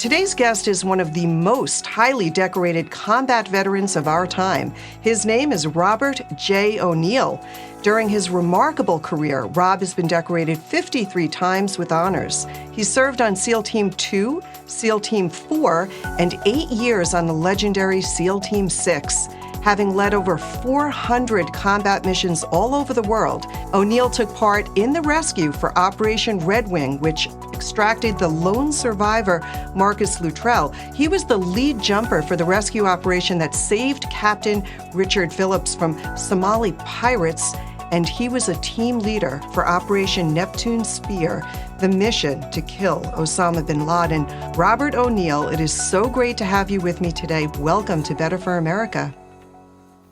Today's guest is one of the most highly decorated combat veterans of our time. His name is Robert J. O'Neill. During his remarkable career, Rob has been decorated 53 times with honors. He served on SEAL Team 2, SEAL Team 4, and 8 years on the legendary SEAL Team 6. Having led over 400 combat missions all over the world, O'Neill took part in the rescue for Operation Red Wing, which extracted the lone survivor, Marcus Luttrell. He was the lead jumper for the rescue operation that saved Captain Richard Phillips from Somali pirates, and he was a team leader for Operation Neptune Spear, the mission to kill Osama Bin Laden. Robert O'Neill, it is so great to have you with me today. Welcome to Better for America.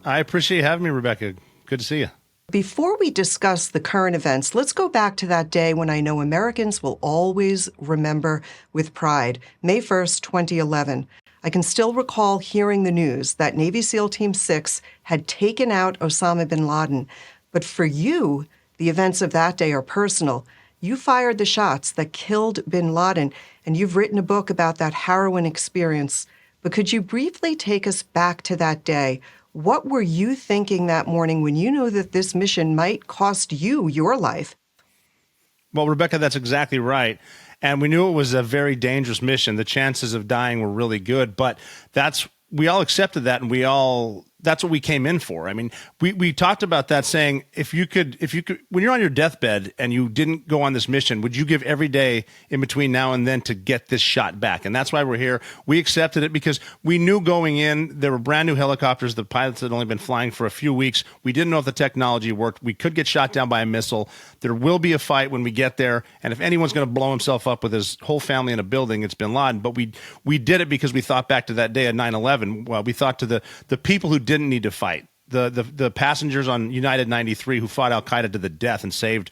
I appreciate you having me, Rebecca. Good to see you. Before we discuss the current events, let's go back to that day when I know Americans will always remember with pride, May 1st, 2011. I can still recall hearing the news that Navy SEAL Team 6 had taken out Osama bin Laden. But for you, the events of that day are personal. You fired the shots that killed bin Laden, and you've written a book about that harrowing experience. But could you briefly take us back to that day? What were you thinking that morning when you knew that this mission might cost you your life? Well, Rebecca, that's exactly right. And we knew it was a very dangerous mission. The chances of dying were really good, but we all accepted that, and that's what we came in for. I mean, we talked about that, saying, if you could, when you're on your deathbed and you didn't go on this mission, would you give every day in between now and then to get this shot back? And that's why we're here. We accepted it because we knew going in, there were brand new helicopters. The pilots had only been flying for a few weeks. We didn't know if the technology worked. We could get shot down by a missile. There will be a fight when we get there. And if anyone's going to blow himself up with his whole family in a building, it's bin Laden. But we did it because we thought back to that day at 9/11. Well, we thought to the people who didn't need to fight, the passengers on United 93 who fought Al-Qaeda to the death and saved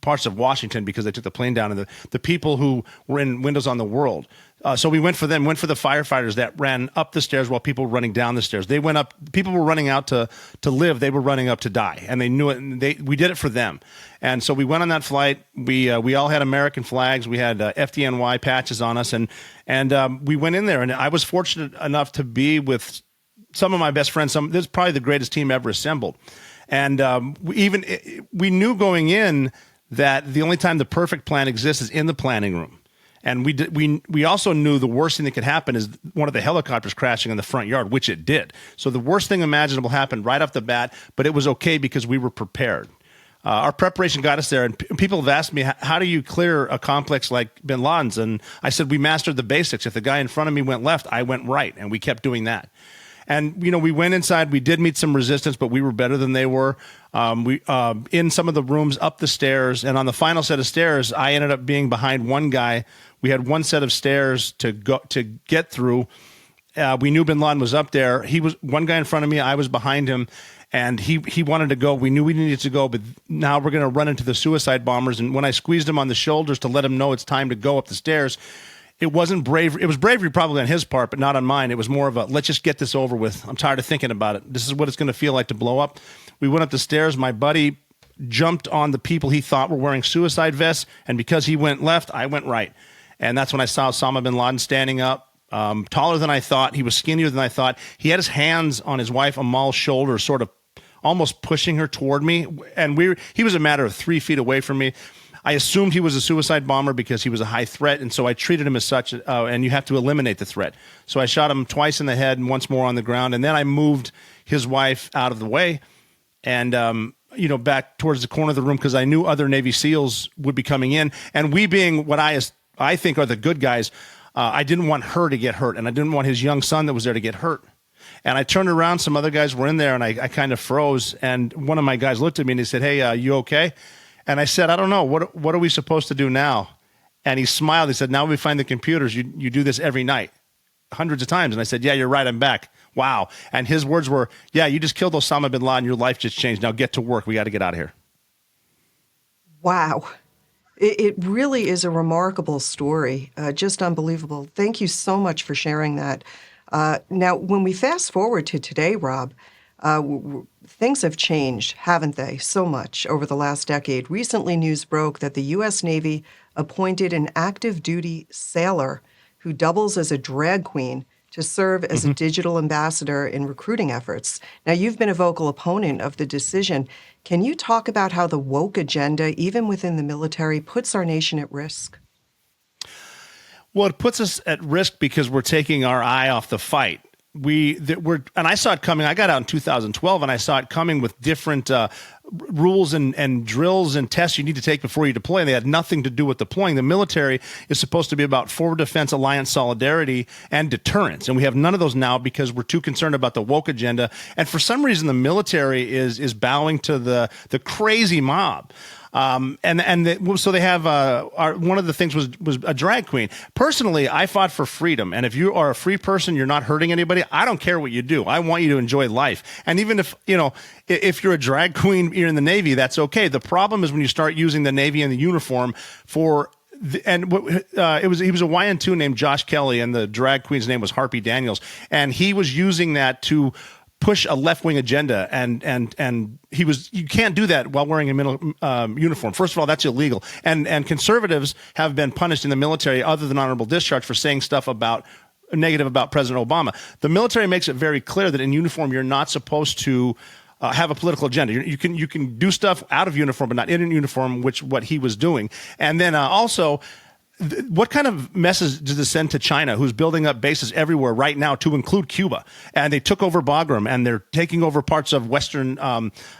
parts of Washington because they took the plane down, and the people who were in Windows on the World. So we went for them, went for the firefighters that ran up the stairs while people were running down the stairs. They went up, people were running out to live, they were running up to die, and they knew it, and we did it for them. And so we went on that flight. We all had American flags. We had FDNY patches on us, and we went in there, and I was fortunate enough to be with some of my best friends. This is probably the greatest team ever assembled. And we knew going in that the only time the perfect plan exists is in the planning room. And we also knew the worst thing that could happen is one of the helicopters crashing in the front yard, which it did. So the worst thing imaginable happened right off the bat, but it was okay because we were prepared. Our preparation got us there, and people have asked me, how do you clear a complex like bin Laden's? And I said, we mastered the basics. If the guy in front of me went left, I went right, and we kept doing that. And, we went inside. We did meet some resistance, but we were better than they were. We in some of the rooms up the stairs. And on the final set of stairs, I ended up being behind one guy. We had one set of stairs to get through. We knew bin Laden was up there. He was one guy in front of me. I was behind him. And he wanted to go. We knew we needed to go, but now we're going to run into the suicide bombers. And when I squeezed him on the shoulders to let him know it's time to go up the stairs, it wasn't bravery. It was bravery probably on his part, but not on mine. It was more of a, let's just get this over with. I'm tired of thinking about it. This is what it's going to feel like to blow up. We went up the stairs. My buddy jumped on the people he thought were wearing suicide vests, and because he went left, I went right. And that's when I saw Osama bin Laden standing up, taller than I thought. He was skinnier than I thought. He had his hands on his wife Amal's shoulder, sort of almost pushing her toward me. And he was a matter of 3 feet away from me. I assumed he was a suicide bomber because he was a high threat, and so I treated him as such, and you have to eliminate the threat. So I shot him twice in the head and once more on the ground, and then I moved his wife out of the way and back towards the corner of the room because I knew other Navy SEALs would be coming in. And we being what I think are the good guys, I didn't want her to get hurt, and I didn't want his young son that was there to get hurt. And I turned around, some other guys were in there, and I kind of froze, and one of my guys looked at me and he said, hey, you okay? And I said, I don't know. What are we supposed to do now? And he smiled. He said, now we find the computers. You do this every night, hundreds of times. And I said, yeah, you're right. I'm back. Wow. And his words were, yeah, you just killed Osama bin Laden. Your life just changed. Now get to work. We got to get out of here. Wow. It really is a remarkable story. Just unbelievable. Thank you so much for sharing that. Now, when we fast forward to today, Rob, things have changed, haven't they, so much over the last decade. Recently, news broke that the U.S. Navy appointed an active duty sailor who doubles as a drag queen to serve as a digital ambassador in recruiting efforts. Now, you've been a vocal opponent of the decision. Can you talk about how the woke agenda, even within the military, puts our nation at risk? Well, it puts us at risk because we're taking our eye off the fight. And I saw it coming. I got out in 2012, and I saw it coming with different rules and drills and tests you need to take before you deploy. And they had nothing to do with deploying. The military is supposed to be about forward defense, alliance solidarity, and deterrence. And we have none of those now because we're too concerned about the woke agenda. And for some reason, the military is bowing to the crazy mob. So they have one of the things was a drag queen. Personally, I fought for freedom, and if you are a free person, you're not hurting anybody. I don't care what you do. I want you to enjoy life. And even if if you're a drag queen, you're in the Navy, that's okay. The problem is when you start using the Navy and the uniform for. He was a YN2 named Josh Kelly, and the drag queen's name was Harpy Daniels, and he was using that to push a left-wing agenda, and you can't do that while wearing a middle uniform. First of all, that's illegal, and conservatives have been punished in the military other than honorable discharge for saying stuff negative about President Obama. The military makes it very clear that in uniform you're not supposed to have a political agenda. You can do stuff out of uniform, but not in uniform, what he was doing. And then also, what kind of message does this send to China, who's building up bases everywhere right now, to include Cuba? And they took over Bagram, and they're taking over parts of Western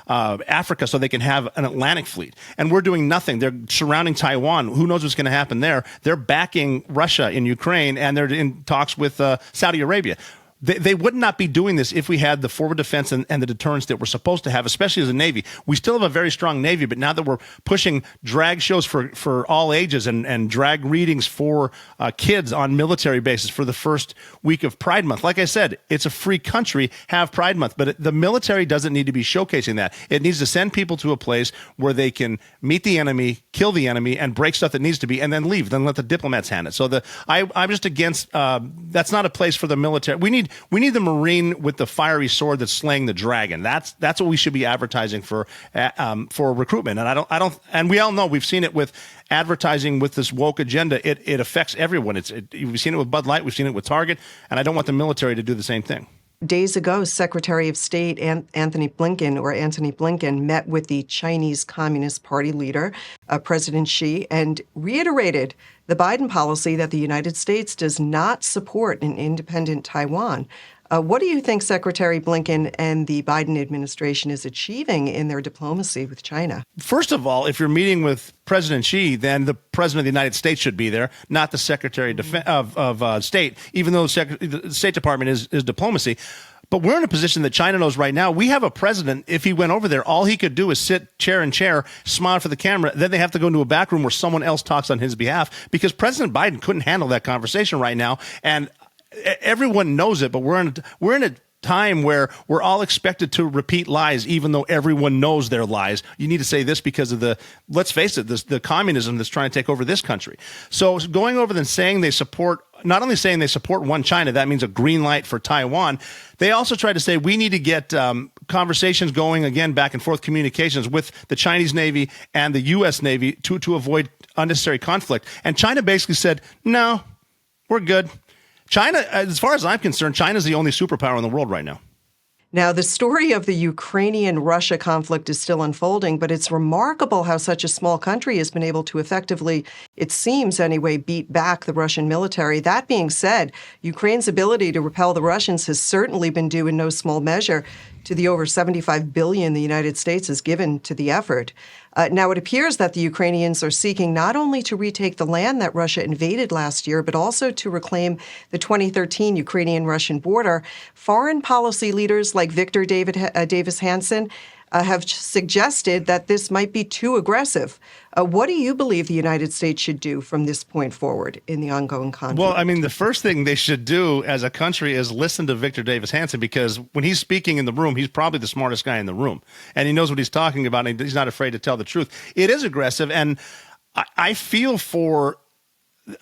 Africa so they can have an Atlantic fleet. And we're doing nothing. They're surrounding Taiwan. Who knows what's going to happen there? They're backing Russia in Ukraine, and they're in talks with Saudi Arabia. They would not be doing this if we had the forward defense and the deterrence that we're supposed to have, especially as a Navy. We still have a very strong Navy, but now that we're pushing drag shows for all ages and drag readings for kids on military bases for the first week of Pride Month. Like I said, it's a free country, have Pride Month, but the military doesn't need to be showcasing that. It needs to send people to a place where they can meet the enemy, kill the enemy, and break stuff that needs to be, and then leave. Then let the diplomats handle it. So I'm just against, that's not a place for the military. We need the Marine with the fiery sword that's slaying the dragon. That's what we should be advertising for recruitment. And and we all know, we've seen it with advertising with this woke agenda. It affects everyone. We've seen it with Bud Light. We've seen it with Target. And I don't want the military to do the same thing. Days ago, Secretary of State Anthony Blinken met with the Chinese Communist Party leader, President Xi, and reiterated the Biden policy that the United States does not support an independent Taiwan. What do you think Secretary Blinken and the Biden administration is achieving in their diplomacy with China? First of all, if you're meeting with President Xi, then the President of the United States should be there, not the Secretary of State, even though the State Department is diplomacy. But we're in a position that China knows right now. We have a president, if he went over there, all he could do is sit chair in chair, smile for the camera. Then they have to go into a back room where someone else talks on his behalf, because President Biden couldn't handle that conversation right now. And everyone knows it, but we're in a time where we're all expected to repeat lies, even though everyone knows they're lies. You need to say this because of let's face it, the communism that's trying to take over this country. So going over and saying not only saying they support one China, that means a green light for Taiwan. They also tried to say we need to get conversations going again, back and forth communications with the Chinese Navy and the U.S. Navy to avoid unnecessary conflict. And China basically said, no, we're good. China, as far as I'm concerned, China's the only superpower in the world right now. Now, the story of the Ukrainian-Russia conflict is still unfolding, but it's remarkable how such a small country has been able to effectively, it seems anyway, beat back the Russian military. That being said, Ukraine's ability to repel the Russians has certainly been due in no small measure to the over $75 billion the United States has given to the effort. Now, it appears that the Ukrainians are seeking not only to retake the land that Russia invaded last year, but also to reclaim the 2013 Ukrainian-Russian border. Foreign policy leaders like Victor Davis Hansen have suggested that this might be too aggressive. What do you believe the United States should do from this point forward in the ongoing conflict? Well, I mean, the first thing they should do as a country is listen to Victor Davis Hansen, because when he's speaking in the room, he's probably the smartest guy in the room. And he knows what he's talking about, and he's not afraid to tell the truth. It is aggressive, and I feel for...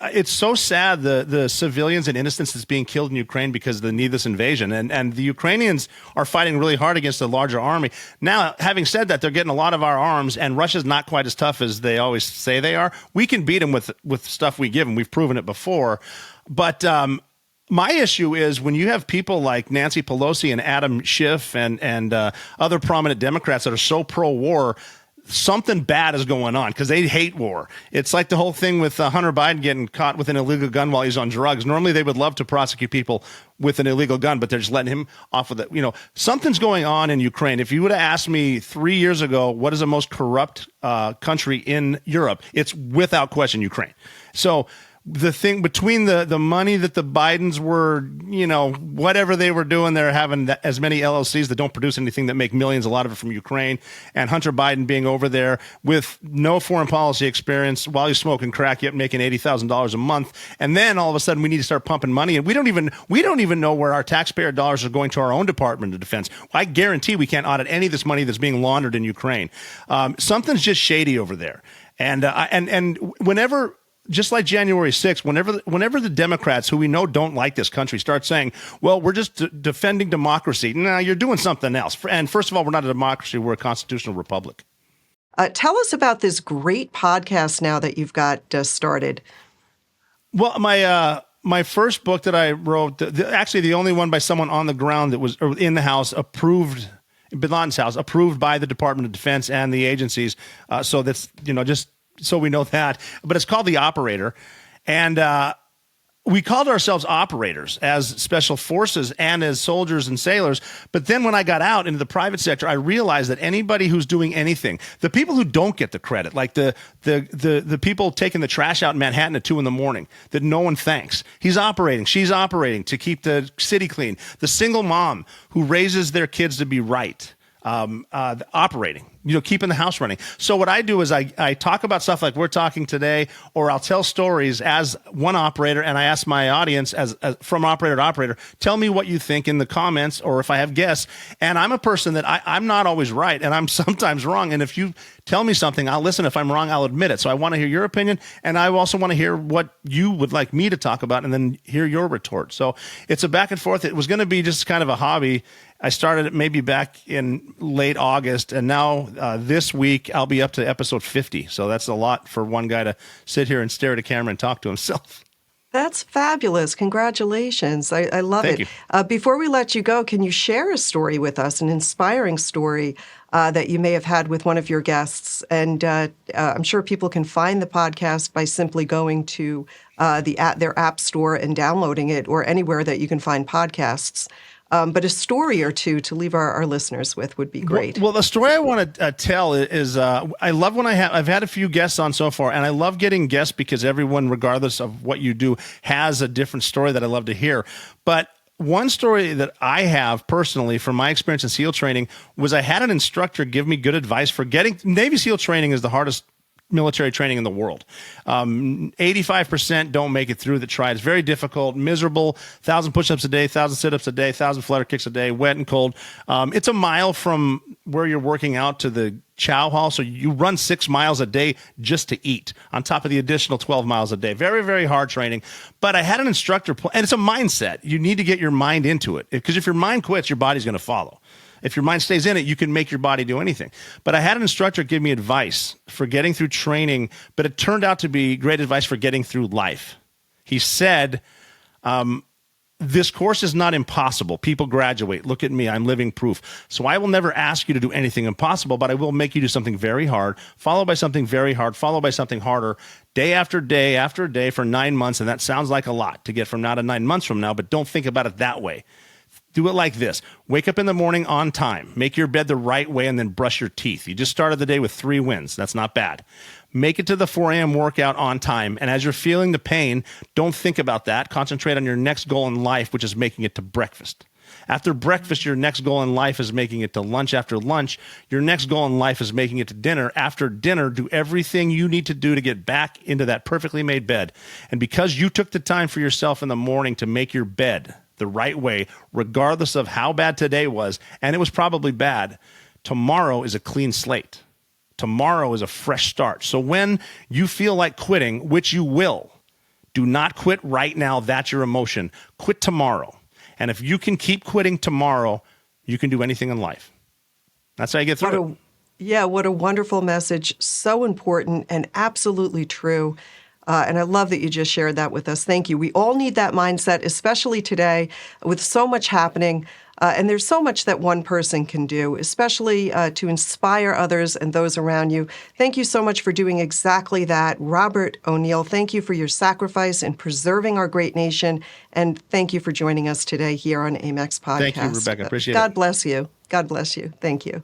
It's so sad, the civilians and innocents that's being killed in Ukraine because of the needless invasion. And the Ukrainians are fighting really hard against a larger army. Now, having said that, they're getting a lot of our arms, and Russia's not quite as tough as they always say they are. We can beat them with stuff we give them. We've proven it before. But my issue is when you have people like Nancy Pelosi and Adam Schiff and other prominent Democrats that are so pro-war, something bad is going on because they hate war. It's like the whole thing with Hunter Biden getting caught with an illegal gun while he's on drugs. Normally, they would love to prosecute people with an illegal gun, but they're just letting him off with it. Something's going on in Ukraine. If you would have asked me 3 years ago, what is the most corrupt country in Europe? It's without question Ukraine. So the thing between the money that the Bidens were, whatever they were doing, they're having as many LLCs that don't produce anything that make millions, a lot of it from Ukraine, and Hunter Biden being over there with no foreign policy experience while he's smoking crack, yet making $80,000 a month. And then all of a sudden we need to start pumping money. And we don't even know where our taxpayer dollars are going to our own Department of Defense. I guarantee we can't audit any of this money that's being laundered in Ukraine. Something's just shady over there. And whenever, just like January 6th, whenever the Democrats, who we know don't like this country, start saying, well, we're just defending democracy. No, you're doing something else. And first of all, we're not a democracy. We're a constitutional republic. Tell us about this great podcast now that you've got started. Well, my first book that I wrote, actually the only one by someone on the ground that was in the House, approved, Bin Laden's house, approved by the Department of Defense and the agencies. So that's, just so we know that, but it's called The Operator. And we called ourselves operators as special forces and as soldiers and sailors. But then when I got out into the private sector, I realized that anybody who's doing anything, the people who don't get the credit, like the people taking the trash out in Manhattan at 2 a.m, that no one thanks. He's operating. She's operating to keep the city clean. The single mom who raises their kids to be right. Operating, keeping the house running. So what I do is I talk about stuff like we're talking today, or I'll tell stories as one operator, and I ask my audience as from operator to operator, tell me what you think in the comments, or if I have guests. And I'm a person that I'm not always right, and I'm sometimes wrong. And if you tell me something, I'll listen. If I'm wrong, I'll admit it. So I want to hear your opinion, and I also want to hear what you would like me to talk about, and then hear your retort. So it's a back and forth. It was going to be just kind of a hobby. I started it maybe back in late August, and now this week I'll be up to episode 50. So that's a lot for one guy to sit here and stare at a camera and talk to himself. That's fabulous. Congratulations. I love Thank it. you. Before we let you go, can you share a story with us, an inspiring story that you may have had with one of your guests? And I'm sure people can find the podcast by simply going to their app store and downloading it, or anywhere that you can find podcasts. But a story or two to leave our listeners with would be great. Well, the story I want to tell is I love when I've had a few guests on so far, and I love getting guests because everyone, regardless of what you do, has a different story that I love to hear. But one story that I have personally from my experience in SEAL training was I had an instructor give me good advice for Navy SEAL training is the hardest military training in the world. 85% don't make it through that try. It's very difficult, miserable, 1,000 push-ups a day, 1,000 sit-ups a day, 1,000 flutter kicks a day, wet and cold. It's a mile from where you're working out to the chow hall. So you run 6 miles a day just to eat on top of the additional 12 miles a day. Very, very hard training. But I had an instructor, and it's a mindset. You need to get your mind into it, because if your mind quits, your body's going to follow. If your mind stays in it, you can make your body do anything. But I had an instructor give me advice for getting through training, but it turned out to be great advice for getting through life. He said, this course is not impossible. People graduate. Look at me. I'm living proof. So I will never ask you to do anything impossible, but I will make you do something very hard, followed by something very hard, followed by something harder, day after day after day for 9 months. And that sounds like a lot to get from now to 9 months from now, but don't think about it that way. Do it like this. Wake up in the morning on time. Make your bed the right way, and then brush your teeth. You just started the day with 3 wins. That's not bad. Make it to the 4 a.m. workout on time. And as you're feeling the pain, don't think about that. Concentrate on your next goal in life, which is making it to breakfast. After breakfast, your next goal in life is making it to lunch. After lunch, your next goal in life is making it to dinner. After dinner, do everything you need to do to get back into that perfectly made bed. And because you took the time for yourself in the morning to make your bed the right way, regardless of how bad today was, and it was probably bad, tomorrow is a clean slate. Tomorrow is a fresh start. So when you feel like quitting, which you will, do not quit right now. That's your emotion. Quit tomorrow. And if you can keep quitting tomorrow, you can do anything in life. That's how you get through it. Yeah, what a wonderful message. So important and absolutely true. And I love that you just shared that with us. Thank you. We all need that mindset, especially today with so much happening. And there's so much that one person can do, especially to inspire others and those around you. Thank you so much for doing exactly that. Robert O'Neill, thank you for your sacrifice in preserving our great nation. And thank you for joining us today here on AMAC's podcast. Thank you, Rebecca. Appreciate it. God bless you. God bless you. Thank you.